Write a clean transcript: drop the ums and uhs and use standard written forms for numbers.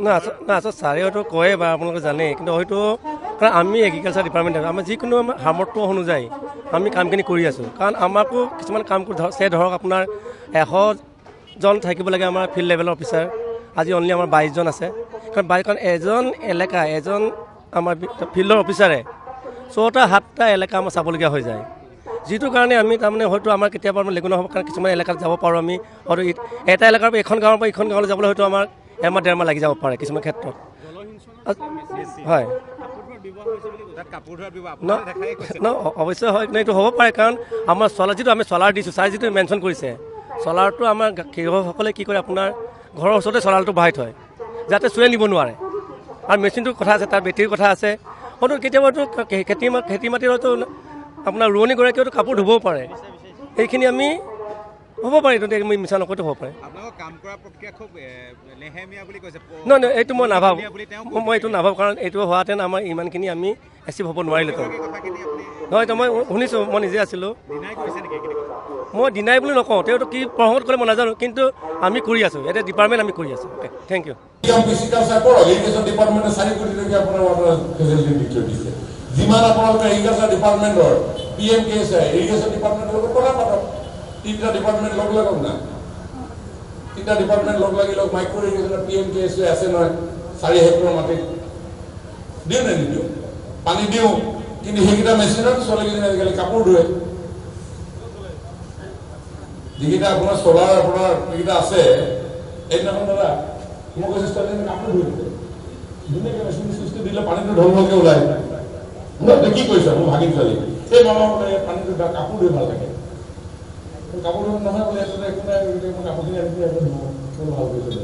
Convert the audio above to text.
না আচ্ছা ছাৰে হয়তো কয়ে বা আপোনালোকে জানে কিন্তু হয়তো কাৰণ আমি এগ্ৰিকালচাৰ ডিপাৰ্টমেণ্ট আমাৰ যিকোনো আমাৰ সামৰ্থ্য অনুযায়ী আমি কামখিনি কৰি আছোঁ কাৰণ আমাকো কিছুমান কাম ধৰক আপোনাৰ 100জন থাকিব লাগে আমাৰ ফিল্ড লেভেলৰ অফিচাৰ আজি অনলি আমাৰ 22জন আছে কাৰণ এজন এলেকা এজন আমাৰ ফিল্ডৰ অফিচাৰে 6টা 7টা এলেকা আমাৰ চাবলগীয়া হৈ যায় যিটো কাৰণে আমি তাৰমানে হয়তো আমাৰ কেতিয়াবা আমাৰ লেগুণ হ'ব কাৰণ কিছুমান এলেকাত যাব পাৰোঁ আমি হয়তো এটা এলেকাৰ পৰা এখন গাঁৱৰ পৰা ইখন গাঁৱলৈ যাবলৈ হয়তো আমাৰ এমাহ ডেৰমাহ লাগি যাব পাৰে কিছুমান ক্ষেত্ৰত হয় অৱশ্যে হয় কিন্তু এইটো হ'ব পাৰে কাৰণ আমাৰ চলাৰ যিটো আমি চলাৰ দিছোঁ ছাৰে যিটো মেনশ্যন কৰিছে চলাৰটো আমাৰ কৃষকসকলে কি কৰে আপোনাৰ ঘৰৰ ওচৰতে চলাৰটো বহাই থয় যাতে চুৰে নিব নোৱাৰে আৰু মেচিনটোৰ কথা আছে তাৰ বেটেৰীৰ কথা আছে হয়তো কেতিয়াবাতো খেতি মাটিৰ হয়তো আপোনাৰ ৰোৱনীগৰাকীয়েতো কাপোৰ ধুবও পাৰে এইখিনি আমি হ'ব পাৰে এইটো আমি মিছা নকৈতো হ'ব পাৰে নহয় নহয় এইটো মই নাভাবোঁ মই এইটো নাভাবোঁ কাৰণ এইটো হোৱাহেঁতেন আমাৰ ইমানখিনি আমি এচিভ হ'ব নোৱাৰিলোঁহেঁতেন নহয় তো মই শুনিছোঁ মই নিজে আছিলোঁ মই ডিনাই বুলি নকওঁ তেওঁতো কি প্ৰসংগত কৰে মই নাজানো কিন্তু আমি কৰি আছোঁ এটা ডিপাৰ্টমেণ্ট আমি কৰি আছোঁ অ'কে থেংক ইউ যিমান আপোনালোকে এগ্ৰিকালচাৰ ডিপাৰ্টমেণ্টৰ PMKSI ইৰিগেশ্যন ডিপাৰ্টমেণ্টৰ লগত কথা পাতক 3টা ডিপাৰ্টমেণ্ট লগ লাগক না 3টা ডিপাৰ্টমেণ্ট লগ লাগি লওক মাইক্ৰ' ইৰিগেশ্যনৰ PMKSI আছে নহয় 4 হেক্টৰ মাটিত দিওঁ নে নিদিওঁ পানী দিওঁ কিন্তু সেইকেইটা মেচিনত চলেকেইদিন আজিকালি কাপোৰ ধুৱে যিকেইটা আপোনাৰ চলাৰ আপোনাৰ এইকেইটা আছে এইদিনাখন দাদা মই কৈছোঁ ছোৱালীজনী কাপোৰ ধুই ধুনীয়াকৈ মেচিন চিষ্টেম দিলে পানীটো ঢলঢলকৈ ওলায় কি কৰিছা মোৰ ভাগিন ছোৱালী এই মামা বোলে পানীটো কাপোৰ ধুই ভাল লাগে কাপোৰ ধুই নহয় বোলে একো নাই কাপোৰখিনি আনি ভাল কৰিছে